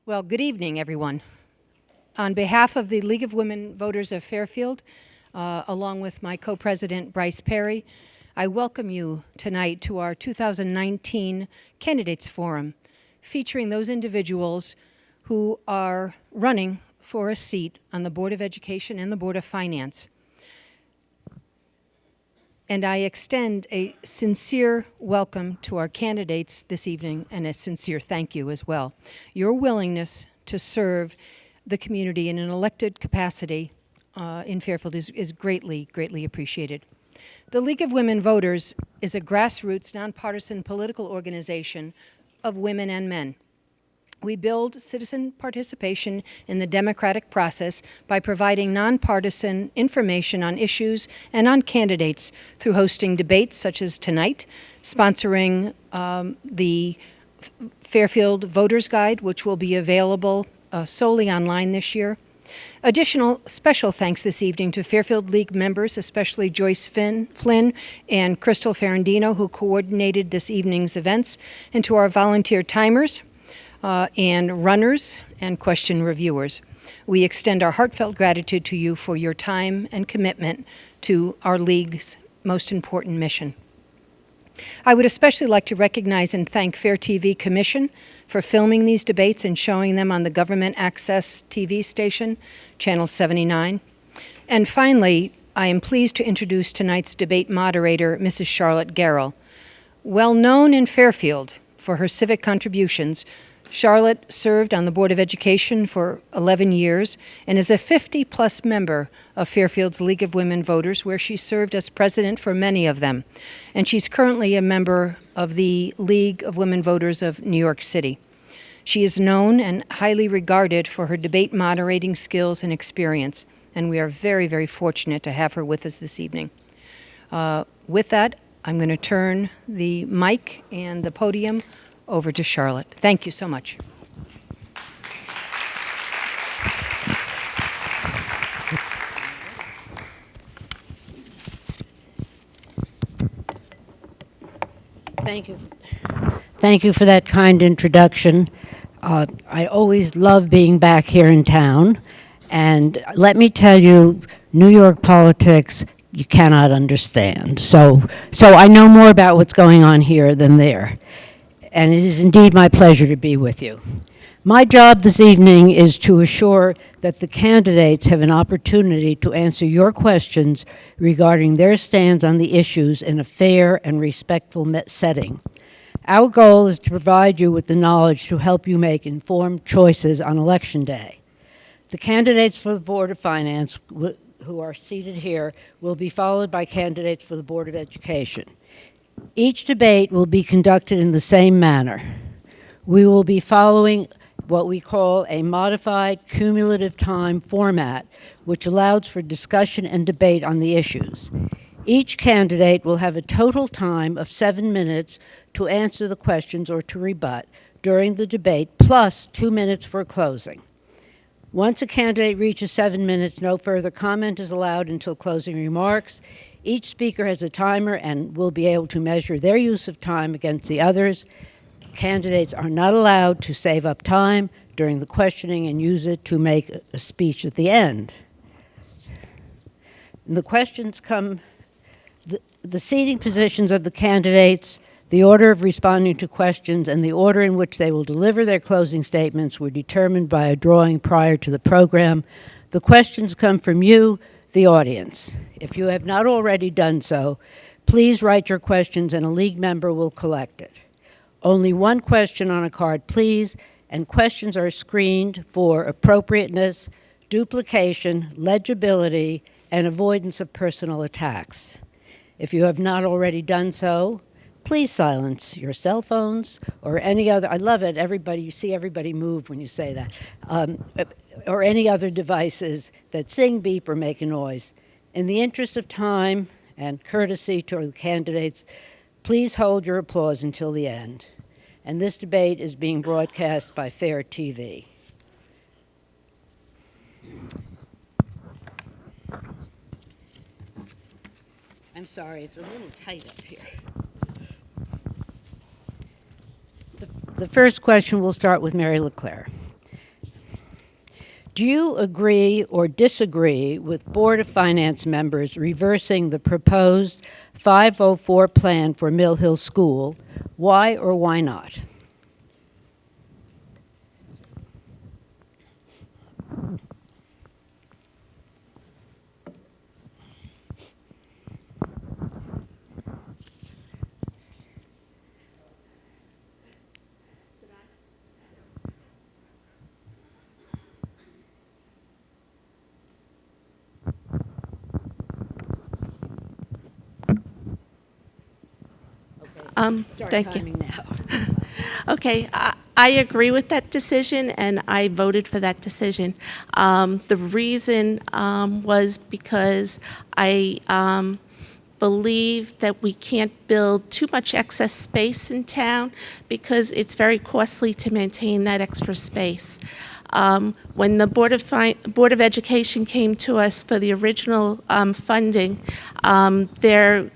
Well, good evening, everyone. On behalf of the League of Women Voters of Fairfield, along with my co-president, Bryce Perry, I welcome you tonight to our 2019 Candidates Forum, featuring those individuals who are running for a seat on the Board of Education and the Board of Finance. And I extend a sincere welcome to our candidates this evening and a sincere thank you as well. Your willingness to serve the community in an elected capacity in Fairfield is greatly, greatly appreciated. The League of Women Voters is a grassroots, nonpartisan political organization of women and men. We build citizen participation in the democratic process by providing nonpartisan information on issues and on candidates through hosting debates such as tonight, sponsoring the Fairfield Voters Guide, which will be available solely online this year. Additional special thanks this evening to Fairfield League members, especially Joyce Flynn and Crystal Ferrandino, who coordinated this evening's events, and to our volunteer timers, and runners and question reviewers. We extend our heartfelt gratitude to you for your time and commitment to our League's most important mission. I would especially like to recognize and thank FairTV Commission for filming these debates and showing them on the government access TV station, Channel 79. And finally, I am pleased to introduce tonight's debate moderator, Mrs. Charlotte Garrell. Well known in Fairfield for her civic contributions, Charlotte served on the Board of Education for 11 years and is a 50-plus member of Fairfield's League of Women Voters, where she served as president for many of them. And she's currently a member of the League of Women Voters of New York City. She is known and highly regarded for her debate moderating skills and experience, and we are very, very fortunate to have her with us this evening. With that, I'm going to turn the mic and the podium over to Charlotte. Thank you so much. Thank you. Thank you for that kind introduction. I always love being back here in town, and let me tell you, New York politics you cannot understand. So I know more about what's going on here than there. And it is indeed my pleasure to be with you. My job this evening is to assure that the candidates have an opportunity to answer your questions regarding their stands on the issues in a fair and respectful setting. Our goal is to provide you with the knowledge to help you make informed choices on Election Day. The candidates for the Board of Finance, who are seated here, will be followed by candidates for the Board of Education. Each debate will be conducted in the same manner. We will be following what we call a modified cumulative time format, which allows for discussion and debate on the issues. Each candidate will have a total time of 7 minutes to answer the questions or to rebut during the debate, plus 2 minutes for closing. Once a candidate reaches 7 minutes, no further comment is allowed until closing remarks. Each speaker has a timer and will be able to measure their use of time against the others. Candidates are not allowed to save up time during the questioning and use it to make a speech at the end. And the questions come, the seating positions of the candidates, the order of responding to questions, and the order in which they will deliver their closing statements were determined by a drawing prior to the program. The questions come from you, the audience. If you have not already done so, please write your questions and a League member will collect it. Only one question on a card, please, and questions are screened for appropriateness, duplication, legibility, and avoidance of personal attacks. If you have not already done so, please silence your cell phones or any other, I love it, everybody, you see everybody move when you say that, or any other devices that sing, beep, or make a noise. In the interest of time and courtesy to the candidates, please hold your applause until the end. And this debate is being broadcast by FairTV. I'm sorry, it's a little tight up here. The first question will start with Mary LeClaire. Do you agree or disagree with Board of Finance members reversing the proposed 504 plan for Mill Hill School? Why or why not? Thank you. Timing now. Okay, I agree with that decision, and I voted for that decision. The reason was because I believe that we can't build too much excess space in town because it's very costly to maintain that extra space. When the Board of Education came to us for the original funding, their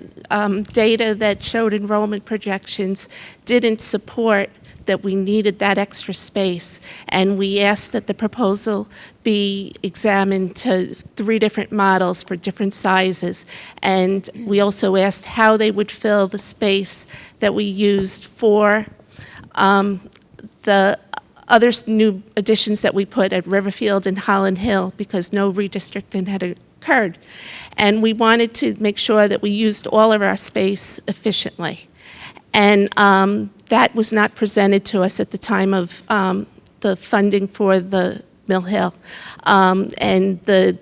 data that showed enrollment projections didn't support that we needed that extra space, and we asked that the proposal be examined to 3 different models for different sizes, and we also asked how they would fill the space that we used for the other new additions that we put at Riverfield and Holland Hill, because no redistricting had occurred. And we wanted to make sure that we used all of our space efficiently. And that was not presented to us at the time of the funding for the Mill Hill. And the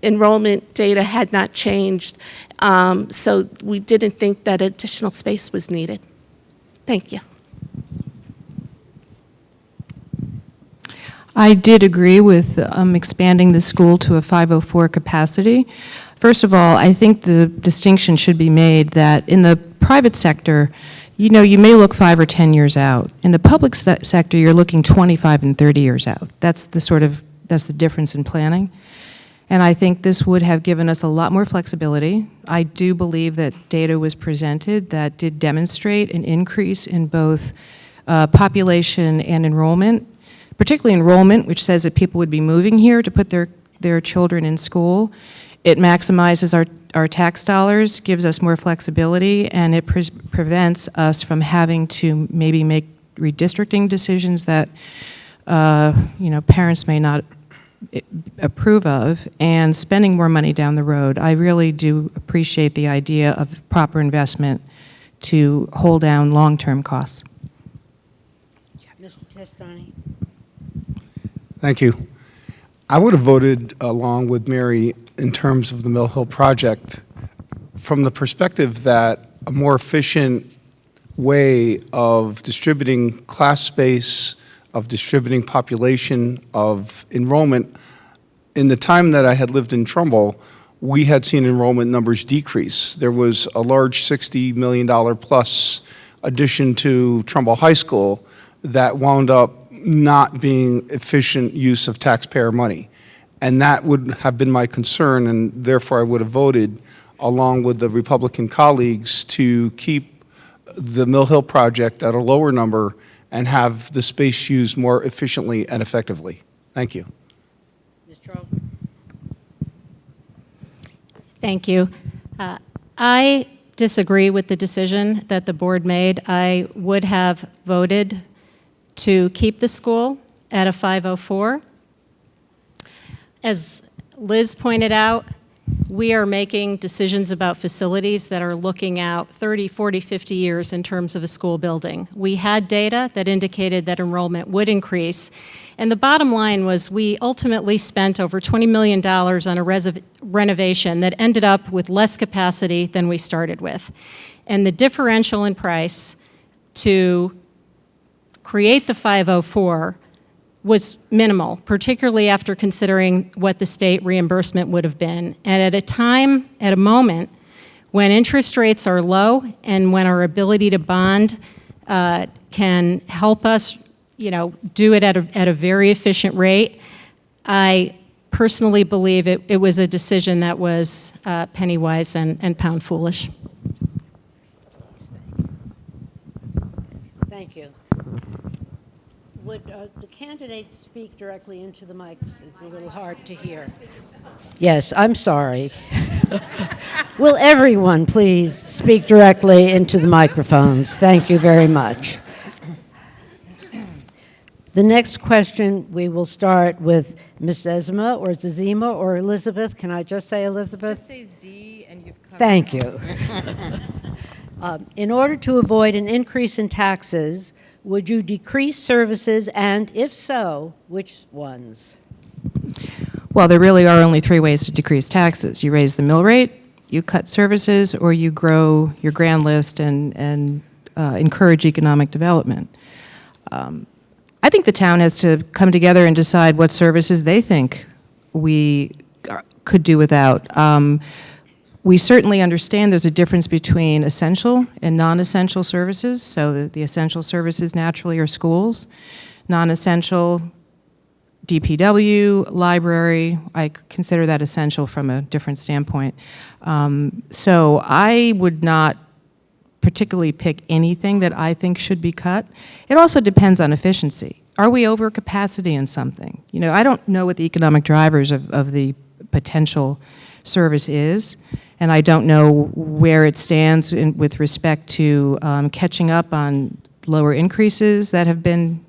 enrollment data had not changed, so we didn't think that additional space was needed. Thank you. I did agree with expanding the school to a 504 capacity. First of all, I think the distinction should be made that in the private sector, you know, you may look 5 or 10 years out. In the public sector, you're looking 25 and 30 years out. That's the difference in planning. And I think this would have given us a lot more flexibility. I do believe that data was presented that did demonstrate an increase in both population and enrollment, particularly enrollment, which says that people would be moving here to put their children in school. It maximizes our tax dollars, gives us more flexibility, and it prevents us from having to maybe make redistricting decisions that parents may not approve of, and spending more money down the road. I really do appreciate the idea of proper investment to hold down long-term costs. Mr. Testani? Thank you. I would have voted along with Mary in terms of the Mill Hill project from the perspective that a more efficient way of distributing class space, of distributing population, of enrollment. In the time that I had lived in Trumbull, we had seen enrollment numbers decrease. There was a large $60 million plus addition to Trumbull High School that wound up not being efficient use of taxpayer money. And that would have been my concern, and therefore I would have voted along with the Republican colleagues to keep the Mill Hill project at a lower number and have the space used more efficiently and effectively. Thank you. Ms. Charles? Thank you. I disagree with the decision that the board made. I would have voted to keep the school at a 504. As Liz pointed out, we are making decisions about facilities that are looking out 30, 40, 50 years in terms of a school building. We had data that indicated that enrollment would increase, and the bottom line was we ultimately spent over $20 million on a renovation that ended up with less capacity than we started with. And the differential in price to create the 504 was minimal, particularly after considering what the state reimbursement would have been. And at a moment when interest rates are low and when our ability to bond can help us, do it at a very efficient rate, I personally believe it was a decision that was penny wise and pound foolish. Thank you. Would the candidates speak directly into the mic? It's a little hard to hear. Yes, I'm sorry. Will everyone please speak directly into the microphones? Thank you very much. The next question, we will start with Ms. Zezima or Zezima or Elizabeth. Can I just say Elizabeth? Just say Z and you've covered. Thank you. In order to avoid an increase in taxes, would you decrease services, and if so, which ones? Well, there really are only three ways to decrease taxes. You raise the mill rate, you cut services, or you grow your grand list and encourage economic development. I think the town has to come together and decide what services they think we could do without. We certainly understand there's a difference between essential and non-essential services. So the essential services naturally are schools. Non-essential, DPW, library, I consider that essential from a different standpoint. So I would not particularly pick anything that I think should be cut. It also depends on efficiency. Are we over capacity in something? You know, I don't know what the economic drivers of the potential service is, and I don't know where it stands with respect to catching up on lower increases that have been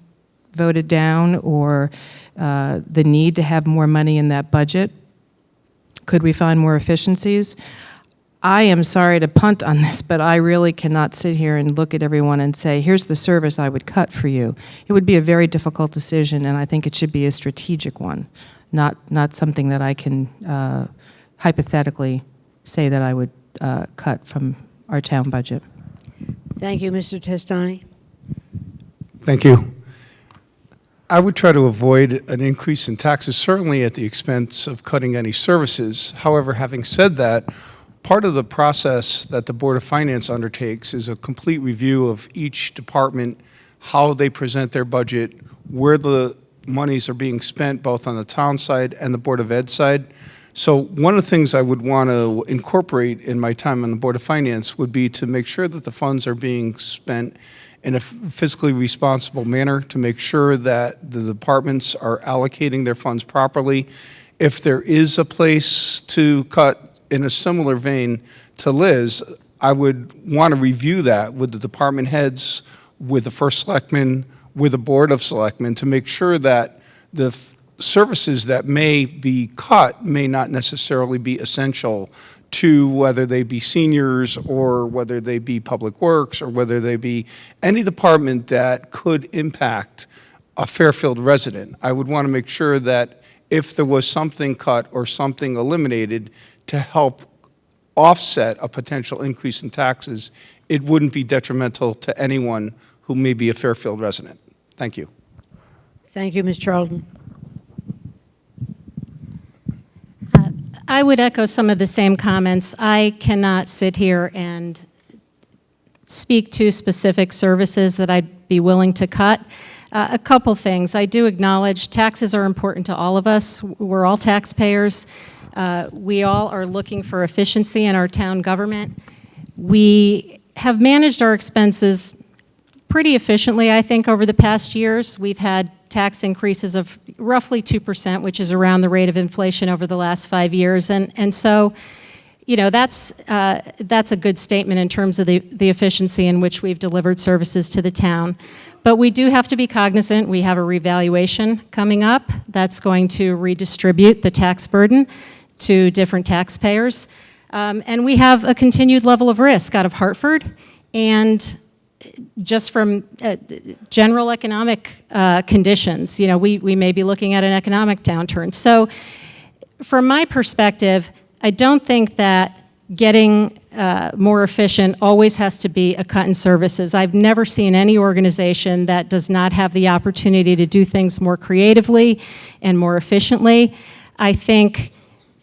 voted down, or the need to have more money in that budget. Could we find more efficiencies? I am sorry to punt on this, but I really cannot sit here and look at everyone and say, here's the service I would cut for you. It would be a very difficult decision, and I think it should be a strategic one, not something that I can hypothetically say that I would cut from our town budget. Thank you, Mr. Testani. Thank you. I would try to avoid an increase in taxes, certainly at the expense of cutting any services. However, having said that, part of the process that the Board of Finance undertakes is a complete review of each department, how they present their budget, where the monies are being spent, both on the town side and the Board of Ed side. So one of the things I would want to incorporate in my time on the Board of Finance would be to make sure that the funds are being spent in a fiscally responsible manner, to make sure that the departments are allocating their funds properly. If there is a place to cut in a similar vein to Liz, I would want to review that with the department heads, with the first selectman, with the Board of Selectmen, to make sure that the services that may be cut may not necessarily be essential to whether they be seniors or whether they be public works or whether they be any department that could impact a Fairfield resident. I would want to make sure that if there was something cut or something eliminated to help offset a potential increase in taxes, it wouldn't be detrimental to anyone who may be a Fairfield resident. Thank you. Thank you, Ms. Charlton. I would echo some of the same comments. I cannot sit here and speak to specific services that I'd be willing to cut. A couple things. I do acknowledge taxes are important to all of us. We're all taxpayers. We all are looking for efficiency in our town government. We have managed our expenses pretty efficiently, I think, over the past years. We've had tax increases of roughly 2%, which is around the rate of inflation over the last 5 years. And so, you know, that's a good statement in terms of the efficiency in which we've delivered services to the town. But we do have to be cognizant. We have a revaluation coming up that's going to redistribute the tax burden to different taxpayers. And we have a continued level of risk out of Hartford, and just from general economic conditions. You know, we may be looking at an economic downturn. So from my perspective, I don't think that getting more efficient always has to be a cut in services. I've never seen any organization that does not have the opportunity to do things more creatively and more efficiently. I think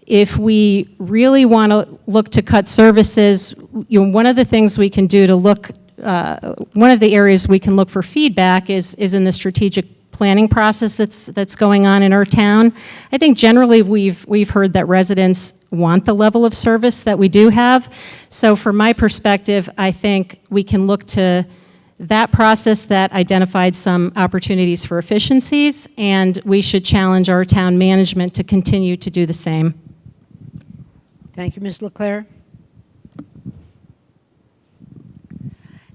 if we really want to look to cut services, you know, one of the things we can do to look, one of the areas we can look for feedback is in the strategic planning process that's going on in our town. I think generally we've heard that residents want the level of service that we do have. So from my perspective, I think we can look to That process that identified some opportunities for efficiencies, and we should challenge our town management to continue to do the same. Thank you, Ms. LeClaire.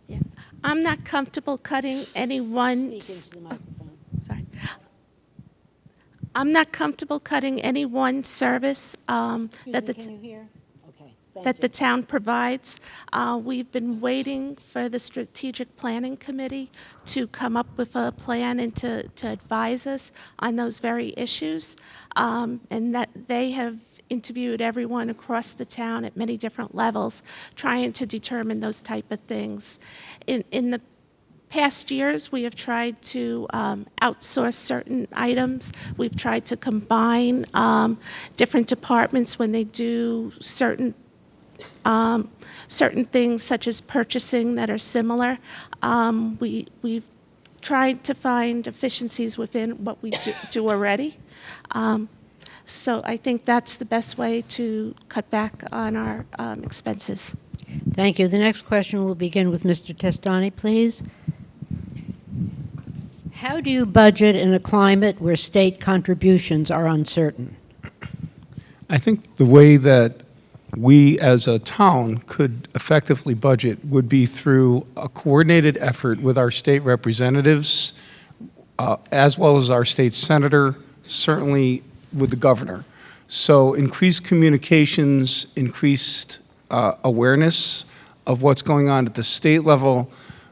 Yeah. I'm not comfortable cutting any one. Sorry. I'm not comfortable cutting any one service that the town provides. We've been waiting for the Strategic Planning Committee to come up with a plan and to advise us on those very issues, and that they have interviewed everyone across the town at many different levels, trying to determine those type of things. In the past years, we have tried to outsource certain items. We've tried to combine different departments when they do certain things, such as purchasing, that are similar. We've tried to find efficiencies within what we do already. So I think that's the best way to cut back on our expenses. Thank you. The next question will begin with Mr. Testani, please. How do you budget in a climate where state contributions are uncertain? I think the way that we as a town could effectively budget would be through a coordinated effort with our state representatives, as well as our state senator, certainly with the governor. So increased communications, increased awareness of what's going on at the state level,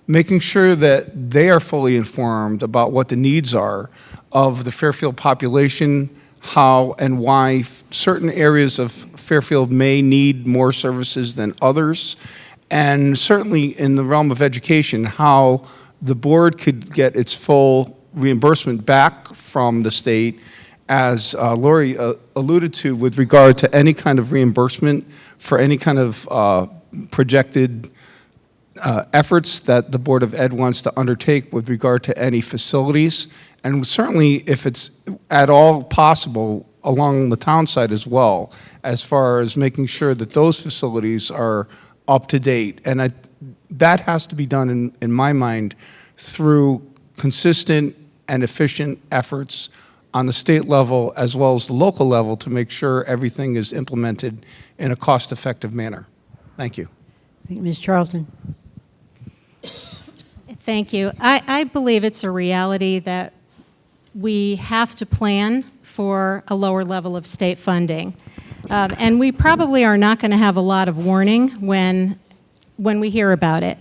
making sure that they are fully informed about what the needs are of the Fairfield population, how and why certain areas of Fairfield may need more services than others, and certainly in the realm of education, how the board could get its full reimbursement back from the state, as Lori alluded to, with regard to any kind of reimbursement for any kind of projected efforts that the Board of Ed wants to undertake with regard to any facilities, and certainly if it's at all possible along the town side as well, as far as making sure that those facilities are up to date. And that has to be done, in my mind, through consistent and efficient efforts on the state level as well as the local level to make sure everything is implemented in a cost-effective manner. Thank you. Ms. Charlton. Thank you. I believe it's a reality that we have to plan for a lower level of state funding. And we probably are not going to have a lot of warning when we hear about it.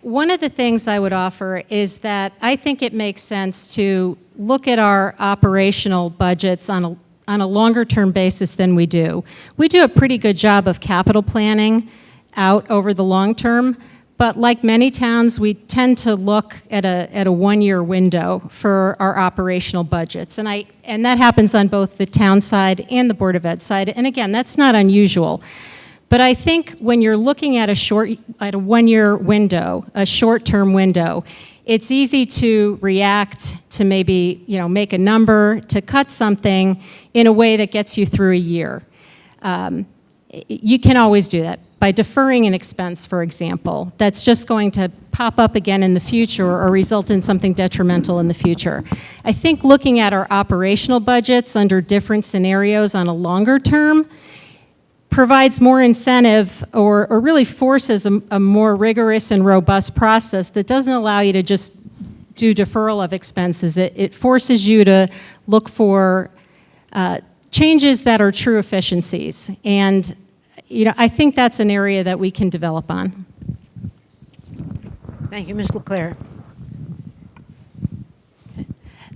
One of the things I would offer is that I think it makes sense to look at our operational budgets on a longer-term basis than we do. We do a pretty good job of capital planning out over the long term, but like many towns, we tend to look at a one-year window for our operational budgets, and that happens on both the town side and the Board of Ed side. And again, that's not unusual. But I think when you're looking at a one-year window, a short-term window, it's easy to react to maybe make a number, to cut something in a way that gets you through a year. You can always do that by deferring an expense, for example, that's just going to pop up again in the future or result in something detrimental in the future. I think looking at our operational budgets under different scenarios on a longer term provides more incentive or really forces a more rigorous and robust process that doesn't allow you to just do deferral of expenses. It forces you to look for changes that are true efficiencies. And I think that's an area that we can develop on. Thank you, Ms. LeClaire.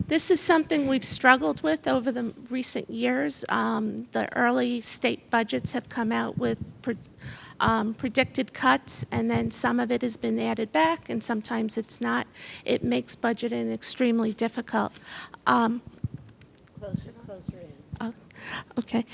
This is something we've struggled with over the recent years. The early state budgets have come out with predicted cuts, and then some of it has been added back, and sometimes it's not. It makes budgeting extremely difficult. Closer in. Okay.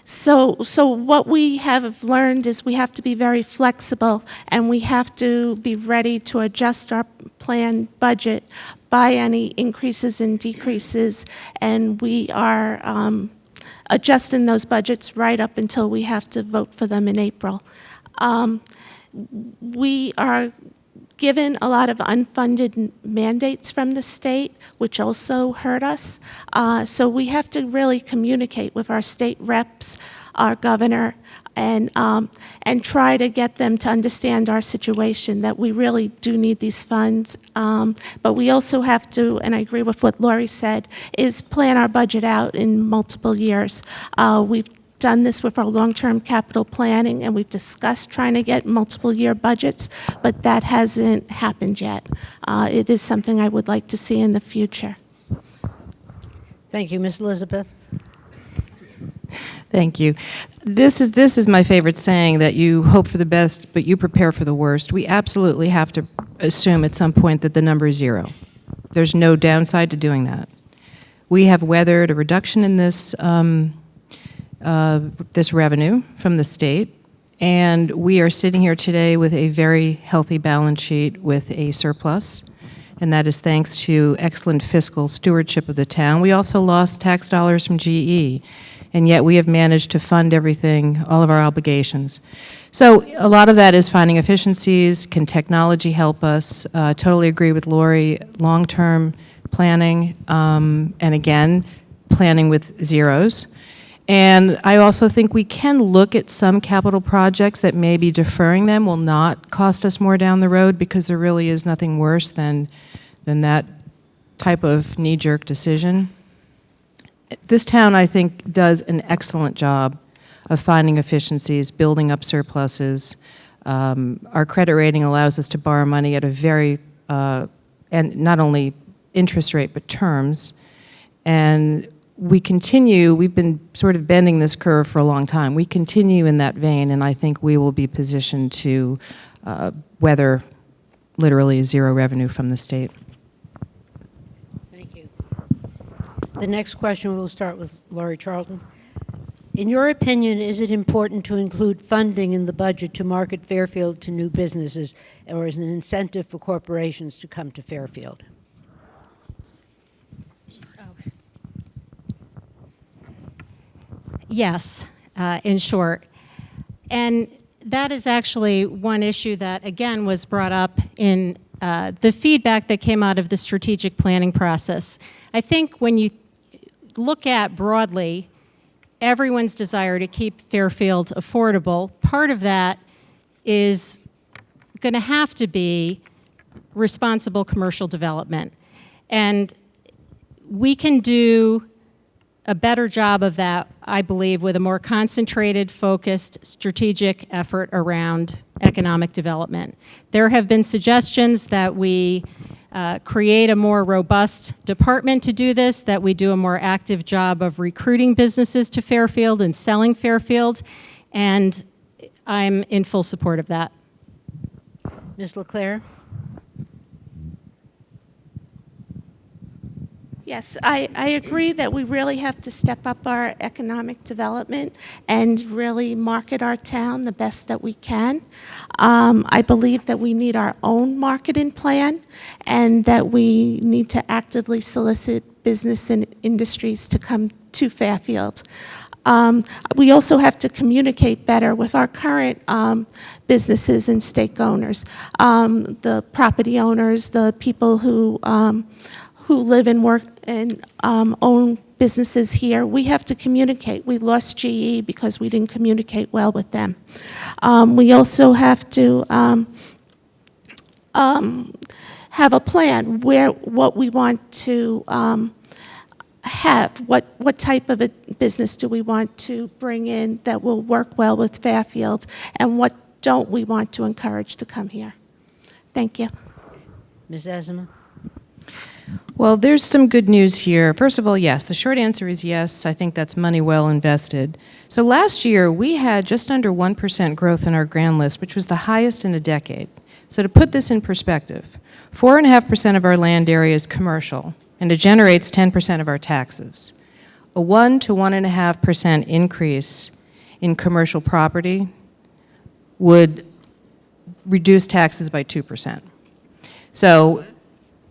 So what we have learned is we have to be very flexible, and we have to be ready to adjust our planned budget by any increases and decreases, and we are adjusting those budgets right up until we have to vote for them in April. We are given a lot of unfunded mandates from the state, which also hurt us. So we have to really communicate with our state reps, our governor, and try to get them to understand our situation, that we really do need these funds. But we also have to, and I agree with what Lori said, is plan our budget out in multiple years. We've done this with our long-term capital planning, and we've discussed trying to get multiple-year budgets, but that hasn't happened yet. It is something I would like to see in the future. Thank you, Ms. Elizabeth. Thank you. This is my favorite saying, that you hope for the best, but you prepare for the worst. We absolutely have to assume at some point that the number is 0. There's no downside to doing that. We have weathered a reduction in this this revenue from the state, and we are sitting here today with a very healthy balance sheet with a surplus, and that is thanks to excellent fiscal stewardship of the town. We also lost tax dollars from GE, and yet we have managed to fund everything, all of our obligations. So a lot of that is finding efficiencies. Can technology help us? Totally agree with Lori. Long-term planning, and again, planning with zeros. And I also think we can look at some capital projects that maybe deferring them will not cost us more down the road, because there really is nothing worse than that type of knee-jerk decision. This town, I think, does an excellent job of finding efficiencies, building up surpluses. Our credit rating allows us to borrow money at a very, and not only interest rate, but terms. And we've been sort of bending this curve for a long time. We continue in that vein, and I think we will be positioned to weather literally 0 revenue from the state. Thank you. The next question, we'll start with Laurie Charlton. In your opinion, is it important to include funding in the budget to market Fairfield to new businesses, or is it an incentive for corporations to come to Fairfield? Yes, in short. And that is actually one issue that, again, was brought up in the feedback that came out of the strategic planning process. I think when you look at broadly everyone's desire to keep Fairfield affordable, part of that is going to have to be responsible commercial development. And we can do a better job of that, I believe, with a more concentrated, focused, strategic effort around economic development. There have been suggestions that we create a more robust department to do this, that we do a more active job of recruiting businesses to Fairfield and selling Fairfield, and I'm in full support of that. Ms. LeClaire? Yes, I agree that we really have to step up our economic development and really market our town the best that we can. I believe that we need our own marketing plan, and that we need to actively solicit business and industries to come to Fairfield. We also have to communicate better with our current businesses and stake owners, the property owners, the people who live and work and own businesses here. We have to communicate. We lost GE because we didn't communicate well with them. We also have to have a plan what we want to have, what type of a business do we want to bring in that will work well with Fairfield, and what don't we want to encourage to come here. Thank you. Ms. Azima? Well, there's some good news here. First of all, yes, the short answer is yes. I think that's money well invested. So last year, we had just under 1% growth in our grand list, which was the highest in a decade. So to put this in perspective, 4.5% of our land area is commercial, and it generates 10% of our taxes. A 1 to 1.5% increase in commercial property would reduce taxes by 2%. So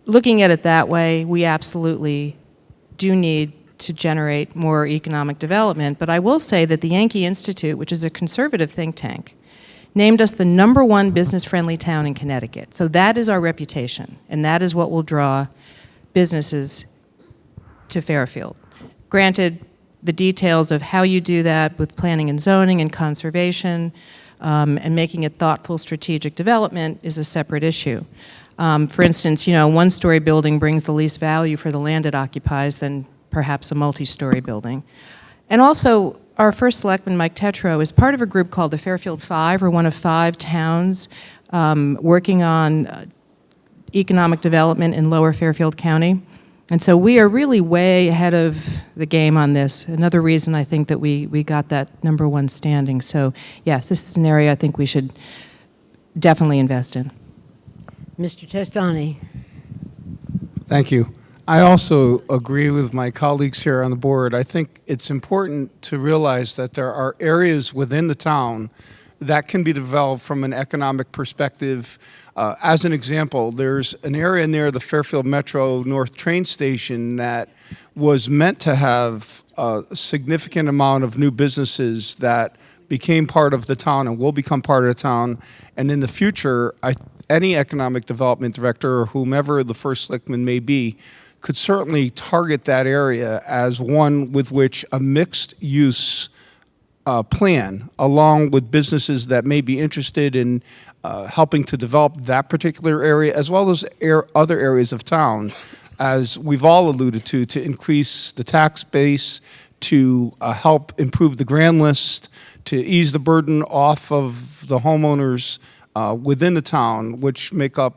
looking at it that way, we absolutely do need to generate more economic development. But I will say that the Yankee Institute, which is a conservative think tank, named us the #1 business-friendly town in Connecticut. So that is our reputation, and that is what will draw businesses to Fairfield. Granted, the details of how you do that with planning and zoning and conservation and making it thoughtful strategic development is a separate issue. For instance, you know, a one-story building brings the least value for the land it occupies than perhaps a multi-story building. And also, our first selectman, Mike Tetro, is part of a group called the Fairfield Five, or one of 5 towns working on economic development in Lower Fairfield County. And so we are really way ahead of the game on this. Another reason I think that we got that #1 standing. So yes, this is an area I think we should definitely invest in. Mr. Testani. Thank you. I also agree with my colleagues here on the board. I think it's important to realize that there are areas within the town that can be developed from an economic perspective. As an example, there's an area near the Fairfield Metro North train station that was meant to have a significant amount of new businesses that became part of the town and will become part of the town. And in the future, any economic development director or whomever the first selectman may be could certainly target that area as one with which a mixed use plan, along with businesses that may be interested in helping to develop that particular area, as well as other areas of town, as we've all alluded to increase the tax base, to help improve the grand list, to ease the burden off of the homeowners within the town, which make up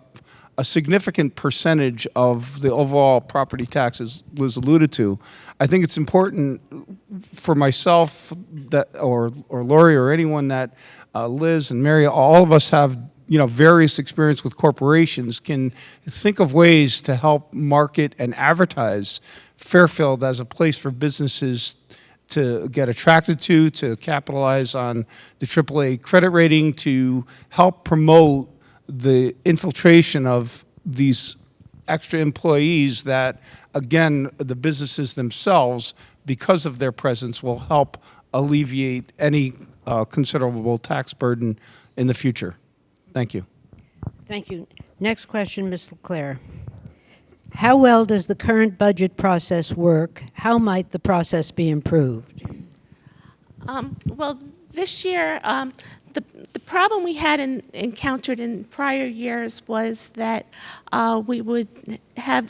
a significant percentage of the overall property taxes was alluded to. I think it's important for myself that, or Lori or anyone that Liz and Mary, all of us have, you know, various experience with corporations, can think of ways to help market and advertise Fairfield as a place for businesses to get attracted to capitalize on the AAA credit rating, to help promote the infiltration of these extra employees that, again, the businesses themselves, because of their presence, will help alleviate any considerable tax burden in the future. Thank you. Thank you. Next question, Ms. LeClaire. How well does the current budget process work? How might the process be improved? Well, this year, the problem we had encountered in prior years was that we would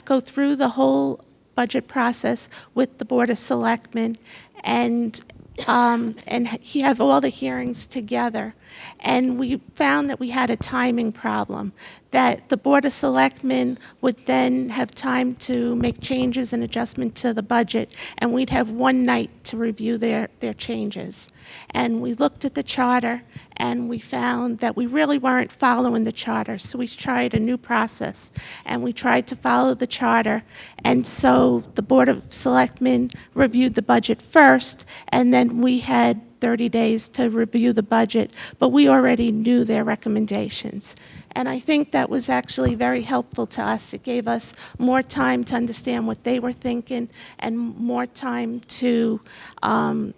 go through the whole budget process with the Board of Selectmen and have all the hearings together. And we found that we had a timing problem, that the Board of Selectmen would then have time to make changes and adjustment to the budget, and we'd have one night to review their changes. And we looked at the charter, and we found that we really weren't following the charter, so we tried a new process, and we tried to follow the charter. And so the Board of Selectmen reviewed the budget first, and then we had 30 days to review the budget, but we already knew their recommendations. And I think that was actually very helpful to us. It gave us more time to understand what they were thinking and more time to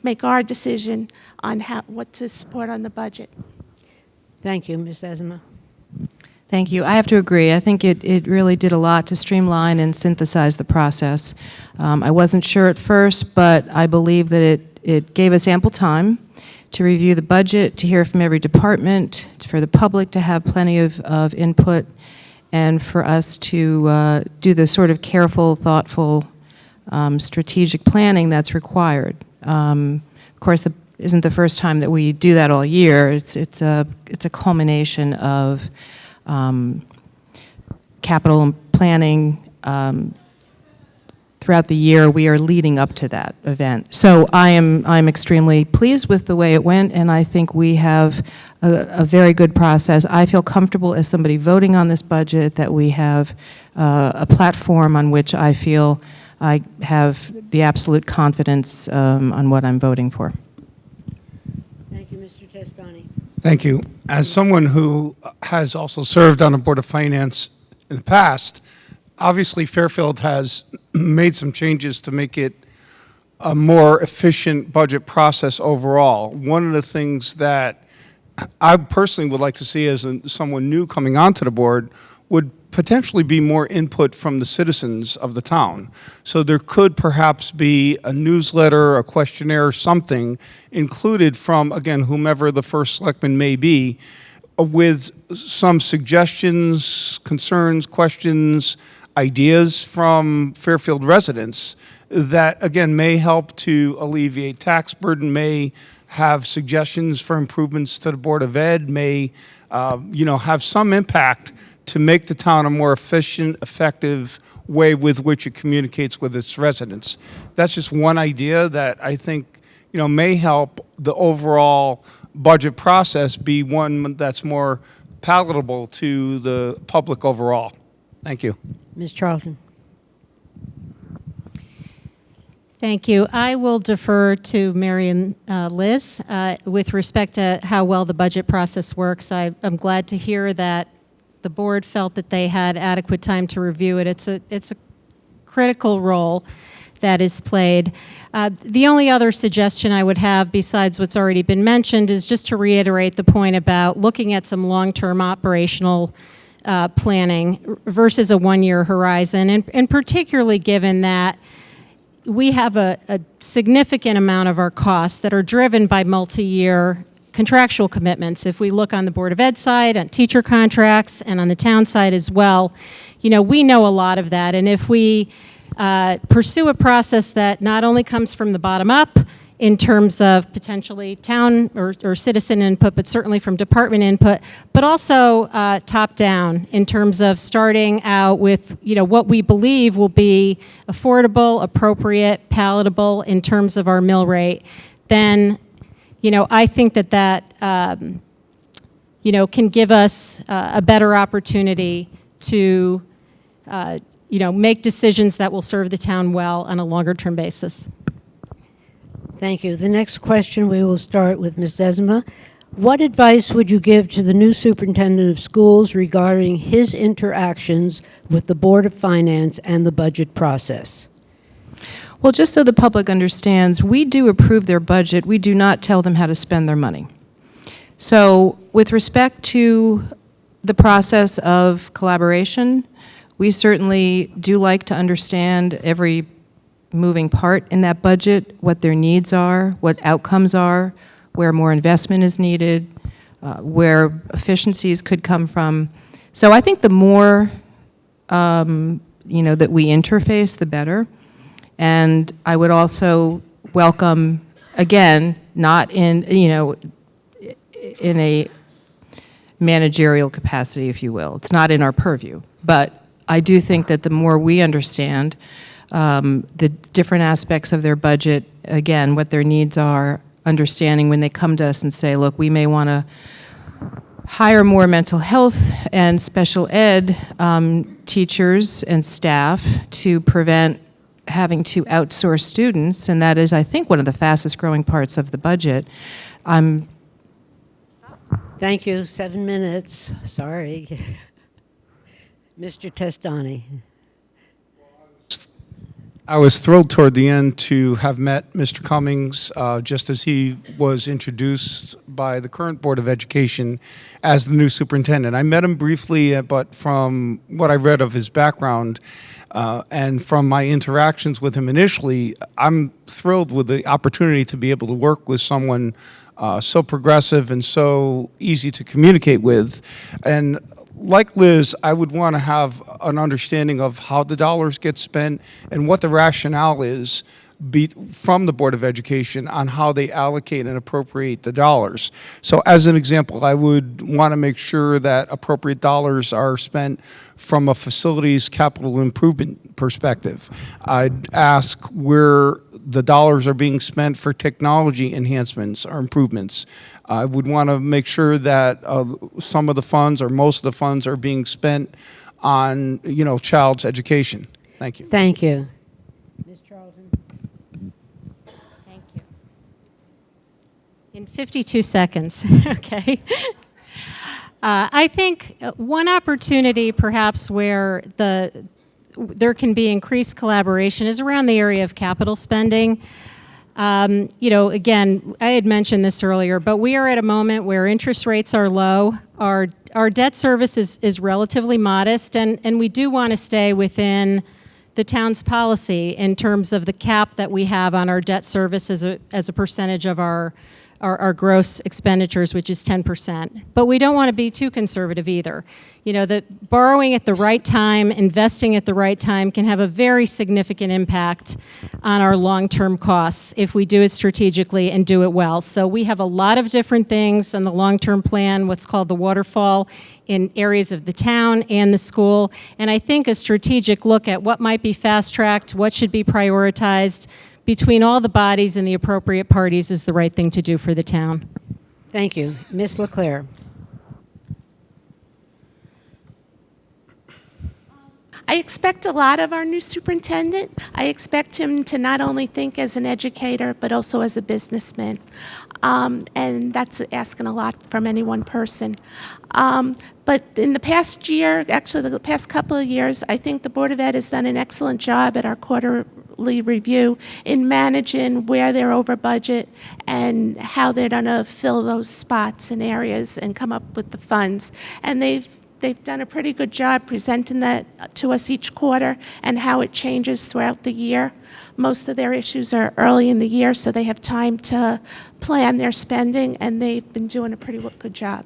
make our decision on what to support on the budget. Thank you, Ms. Azema. Thank you. I have to agree. I think it really did a lot to streamline and synthesize the process. I wasn't sure at first, but I believe that it gave us ample time to review the budget, to hear from every department, for the public to have plenty of input, and for us to do the sort of careful, thoughtful, strategic planning that's required. Of course, it isn't the first time that we do that all year. It's a culmination of capital planning. Throughout the year, we are leading up to that event. So I'm extremely pleased with the way it went, and I think we have a very good process. I feel comfortable as somebody voting on this budget that we have a platform on which I feel I have the absolute confidence on what I'm voting for. Thank you, Mr. Testani. Thank you. As someone who has also served on the Board of Finance in the past, obviously Fairfield has made some changes to make it a more efficient budget process overall. One of the things that I personally would like to see, as someone new coming onto the board, would potentially be more input from the citizens of the town. So there could perhaps be a newsletter, a questionnaire, something included from, again, whomever the first selectman may be, with some suggestions, concerns, questions, ideas from Fairfield residents that, again, may help to alleviate tax burden, may have suggestions for improvements to the Board of Ed, may have some impact to make the town a more efficient, effective way with which it communicates with its residents. That's just one idea that I think may help the overall budget process be one that's more palatable to the public overall. Thank you. Ms. Charlton. Thank you. I will defer to Mary and Liz with respect to how well the budget process works. I'm glad to hear that the board felt that they had adequate time to review it. It's a critical role that is played. The only other suggestion I would have, besides what's already been mentioned, is just to reiterate the point about looking at some long-term operational planning versus a one-year horizon, and particularly given that we have a significant amount of our costs that are driven by multi-year contractual commitments. If we look on the Board of Ed side, on teacher contracts, and on the town side as well, we know a lot of that. And if we pursue a process that not only comes from the bottom up in terms of potentially town or citizen input, but certainly from department input, but also top down in terms of starting out with what we believe will be affordable, appropriate, palatable in terms of our mill rate, then I think that can give us a better opportunity to make decisions that will serve the town well on a longer-term basis. Thank you. The next question, we will start with Ms. Desma. What advice would you give to the new superintendent of schools regarding his interactions with the Board of Finance and the budget process? Well, just so the public understands, we do approve their budget. We do not tell them how to spend their money. So with respect to the process of collaboration, we certainly do like to understand every moving part in that budget, what their needs are, what outcomes are, where more investment is needed, where efficiencies could come from. So I think the more that we interface, the better. And I would also welcome, again, not in a managerial capacity, if you will. It's not in our purview. But I do think that the more we understand the different aspects of their budget, again, what their needs are, understanding when they come to us and say, look, we may want to hire more mental health and special ed teachers and staff to prevent having to outsource students, and that is, I think, one of the fastest growing parts of the budget. Thank you. 7 minutes. Sorry. Mr. Testani. I was thrilled toward the end to have met Mr. Cummings just as he was introduced by the current Board of Education as the new superintendent. I met him briefly, but from what I read of his background and from my interactions with him initially, I'm thrilled with the opportunity to be able to work with someone so progressive and so easy to communicate with. And like Liz, I would want to have an understanding of how the dollars get spent and what the rationale is from the Board of Education on how they allocate and appropriate the dollars. So as an example, I would want to make sure that appropriate dollars are spent from a facilities capital improvement perspective. I'd ask where the dollars are being spent for technology enhancements or improvements. I would want to make sure that some of the funds or most of the funds are being spent on, child's education. Thank you. Thank you. Ms. Charlton. Thank you. In 52 seconds, okay. I think one opportunity perhaps where there can be increased collaboration is around the area of capital spending. Again, I had mentioned this earlier, but we are at a moment where interest rates are low. Our debt service is relatively modest, and we do want to stay within the town's policy in terms of the cap that we have on our debt service as a percentage of our gross expenditures, which is 10%. But we don't want to be too conservative either. That borrowing at the right time, investing at the right time can have a very significant impact on our long-term costs if we do it strategically and do it well. So we have a lot of different things on the long-term plan, what's called the waterfall, in areas of the town and the school. And I think a strategic look at what might be fast-tracked, what should be prioritized, between all the bodies and the appropriate parties is the right thing to do for the town. Thank you. Ms. LeClaire. I expect a lot of our new superintendent. I expect him to not only think as an educator, but also as a businessman. And that's asking a lot from any one person. But in the past year, actually the past couple of years, I think the Board of Ed has done an excellent job at our quarterly review in managing where they're over budget and how they're going to fill those spots and areas and come up with the funds. And they've done a pretty good job presenting that to us each quarter and how it changes throughout the year. Most of their issues are early in the year, so they have time to plan their spending, and they've been doing a pretty good job.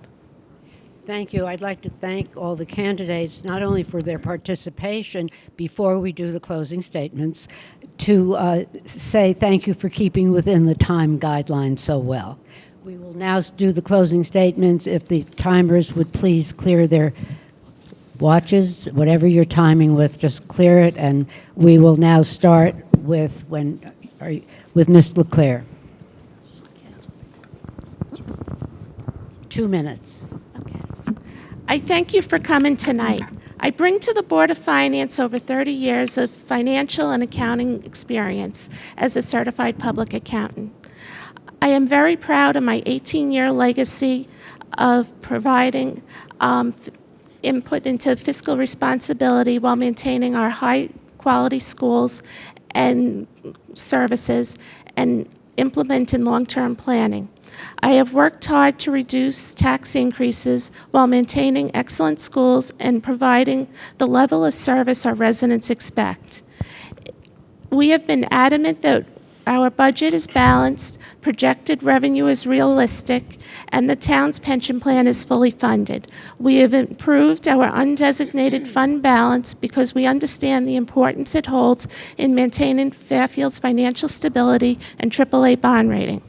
Thank you. I'd like to thank all the candidates, not only for their participation before we do the closing statements, to say thank you for keeping within the time guidelines so well. We will now do the closing statements. If the timers would please clear their watches, whatever you're timing with, just clear it, and we will now start with Ms. LeClaire. 2 minutes. Okay. I thank you for coming tonight. I bring to the Board of Finance over 30 years of financial and accounting experience as a certified public accountant. I am very proud of my 18-year legacy of providing input into fiscal responsibility while maintaining our high-quality schools and services and implementing long-term planning. I have worked hard to reduce tax increases while maintaining excellent schools and providing the level of service our residents expect. We have been adamant that our budget is balanced, projected revenue is realistic, and the town's pension plan is fully funded. We have improved our undesignated fund balance because we understand the importance it holds in maintaining Fairfield's financial stability and AAA bond rating.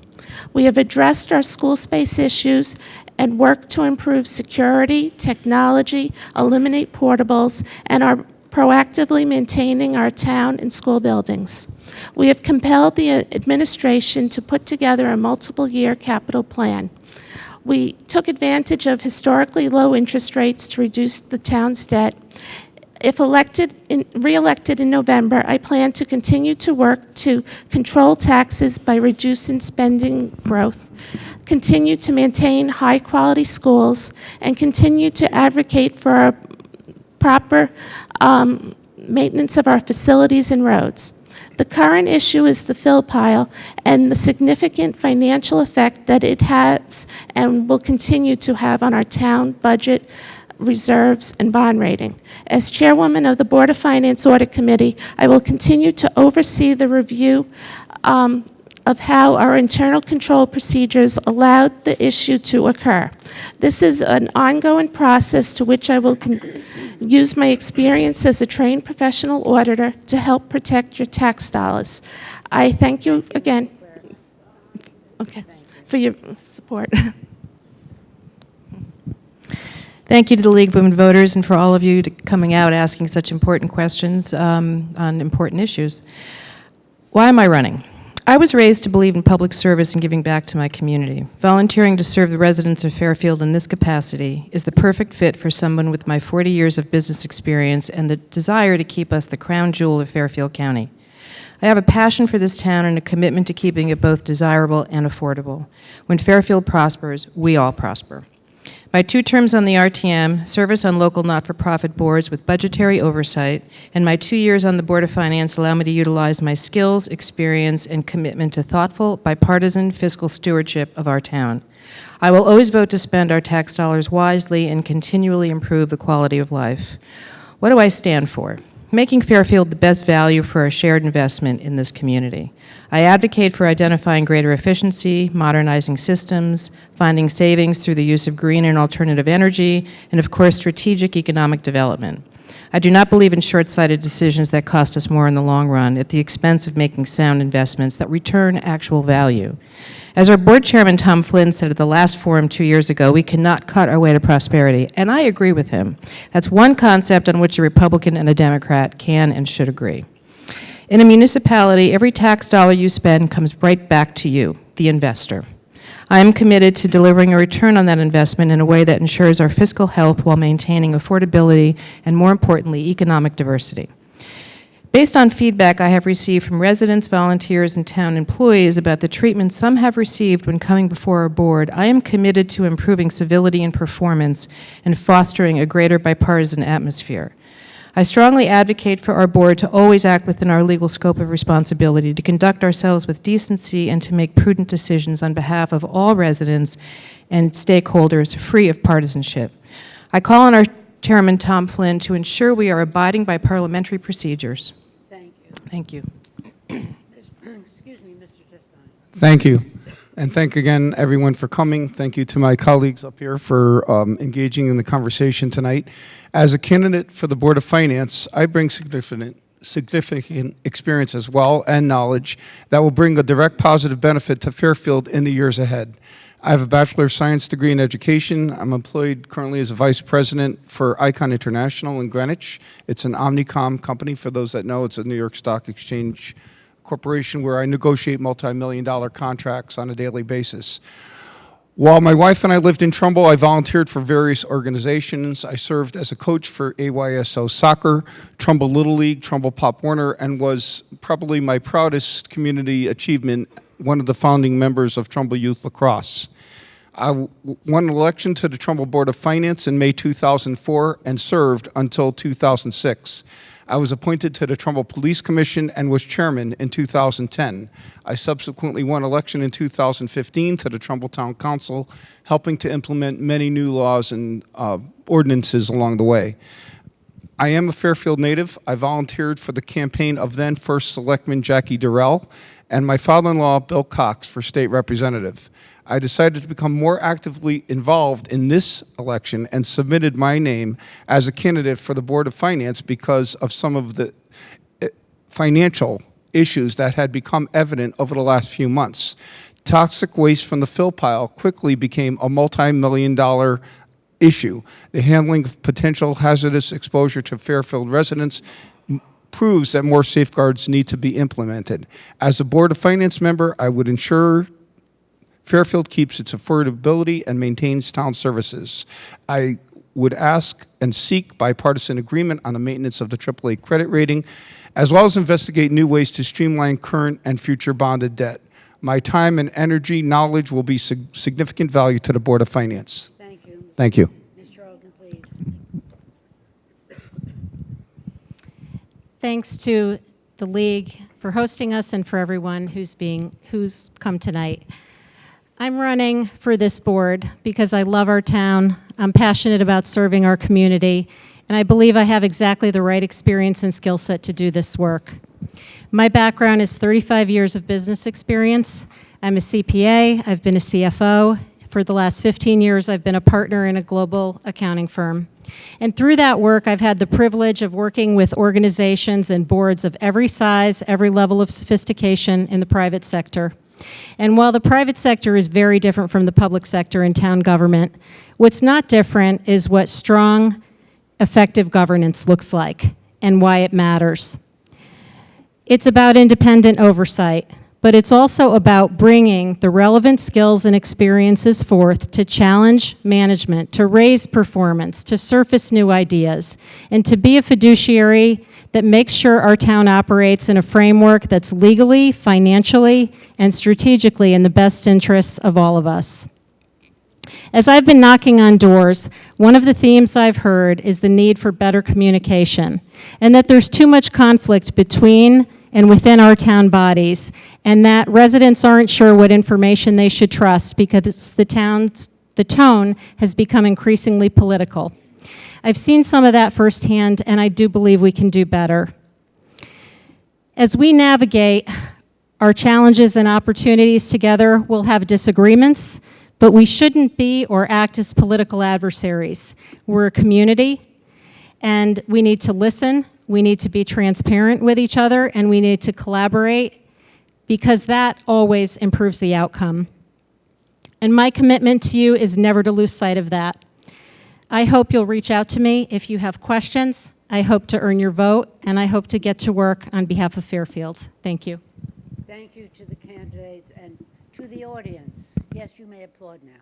We have addressed our school space issues and worked to improve security, technology, eliminate portables, and are proactively maintaining our town and school buildings. We have compelled the administration to put together a multiple-year capital plan. We took advantage of historically low interest rates to reduce the town's debt. If re-elected in November, I plan to continue to work to control taxes by reducing spending growth, continue to maintain high-quality schools, and continue to advocate for our proper maintenance of our facilities and roads. The current issue is the fill pile and the significant financial effect that it has and will continue to have on our town budget, reserves, and bond rating. As chairwoman of the Board of Finance Audit Committee, I will continue to oversee the review of how our internal control procedures allowed the issue to occur. This is an ongoing process to which I will use my experience as a trained professional auditor to help protect your tax dollars. I thank you again for your support. Thank you to the League of Women Voters and for all of you coming out asking such important questions on important issues. Why am I running? I was raised to believe in public service and giving back to my community. Volunteering to serve the residents of Fairfield in this capacity is the perfect fit for someone with my 40 years of business experience and the desire to keep us the crown jewel of Fairfield County. I have a passion for this town and a commitment to keeping it both desirable and affordable. When Fairfield prospers, we all prosper. My 2 terms on the RTM, service on local not-for-profit boards with budgetary oversight, and my 2 years on the Board of Finance allow me to utilize my skills, experience, and commitment to thoughtful, bipartisan fiscal stewardship of our town. I will always vote to spend our tax dollars wisely and continually improve the quality of life. What do I stand for? Making Fairfield the best value for a shared investment in this community. I advocate for identifying greater efficiency, modernizing systems, finding savings through the use of green and alternative energy, and of course, strategic economic development. I do not believe in short-sighted decisions that cost us more in the long run at the expense of making sound investments that return actual value. As our board chairman, Tom Flynn, said at the last forum 2 years ago, we cannot cut our way to prosperity, and I agree with him. That's one concept on which a Republican and a Democrat can and should agree. In a municipality, every tax dollar you spend comes right back to you, the investor. I am committed to delivering a return on that investment in a way that ensures our fiscal health while maintaining affordability and, more importantly, economic diversity. Based on feedback I have received from residents, volunteers, and town employees about the treatment some have received when coming before our board, I am committed to improving civility and performance and fostering a greater bipartisan atmosphere. I strongly advocate for our board to always act within our legal scope of responsibility, to conduct ourselves with decency, and to make prudent decisions on behalf of all residents and stakeholders free of partisanship. I call on our Chairman Tom Flynn to ensure we are abiding by parliamentary procedures. Thank you. Excuse me, Mr. Testine. Thank you. And thank again, everyone, for coming. Thank you to my colleagues up here for engaging in the conversation tonight. As a candidate for the Board of Finance, I bring significant experience as well and knowledge that will bring a direct positive benefit to Fairfield in the years ahead. I have a Bachelor of Science degree in education. I'm employed currently as a vice president for Icon International in Greenwich. It's an Omnicom company. For those that know, it's a New York Stock Exchange corporation where I negotiate multi-million-dollar contracts on a daily basis. While my wife and I lived in Trumbull, I volunteered for various organizations. I served as a coach for AYSO Soccer, Trumbull Little League, Trumbull Pop Warner, and was probably my proudest community achievement, one of the founding members of Trumbull Youth Lacrosse. I won an election to the Trumbull Board of Finance in May 2004 and served until 2006. I was appointed to the Trumbull Police Commission and was chairman in 2010. I subsequently won election in 2015 to the Trumbull Town Council, helping to implement many new laws and ordinances along the way. I am a Fairfield native. I volunteered for the campaign of then First Selectman Jackie Durrell and my father-in-law, Bill Cox, for state representative. I decided to become more actively involved in this election and submitted my name as a candidate for the Board of Finance because of some of the financial issues that had become evident over the last few months. Toxic waste from the fill pile quickly became a multi-million-dollar issue. The handling of potential hazardous exposure to Fairfield residents proves that more safeguards need to be implemented. As a Board of Finance member, I would ensure Fairfield keeps its affordability and maintains town services. I would ask and seek bipartisan agreement on the maintenance of the AAA credit rating, as well as investigate new ways to streamline current and future bonded debt. My time and energy, knowledge will be significant value to the Board of Finance. Thank you. Thank you. Ms. Charlton, please. Thanks to the League for hosting us and for everyone who's come tonight. I'm running for this board because I love our town, I'm passionate about serving our community, and I believe I have exactly the right experience and skill set to do this work. My background is 35 years of business experience. I'm a CPA, I've been a CFO. For the last 15 years, I've been a partner in a global accounting firm. And through that work, I've had the privilege of working with organizations and boards of every size, every level of sophistication in the private sector. And while the private sector is very different from the public sector in town government, what's not different is what strong, effective governance looks like and why it matters. It's about independent oversight, but it's also about bringing the relevant skills and experiences forth to challenge management, to raise performance, to surface new ideas, and to be a fiduciary that makes sure our town operates in a framework that's legally, financially, and strategically in the best interests of all of us. As I've been knocking on doors, one of the themes I've heard is the need for better communication, and that there's too much conflict between and within our town bodies, and that residents aren't sure what information they should trust because the tone has become increasingly political. I've seen some of that firsthand, and I do believe we can do better. As we navigate our challenges and opportunities together, we'll have disagreements, but we shouldn't be or act as political adversaries. We're a community, and we need to listen, we need to be transparent with each other, and we need to collaborate, because that always improves the outcome. And my commitment to you is never to lose sight of that. I hope you'll reach out to me if you have questions. I hope to earn your vote, and I hope to get to work on behalf of Fairfield. Thank you. Thank you to the candidates and to the audience. Yes, you may applaud now.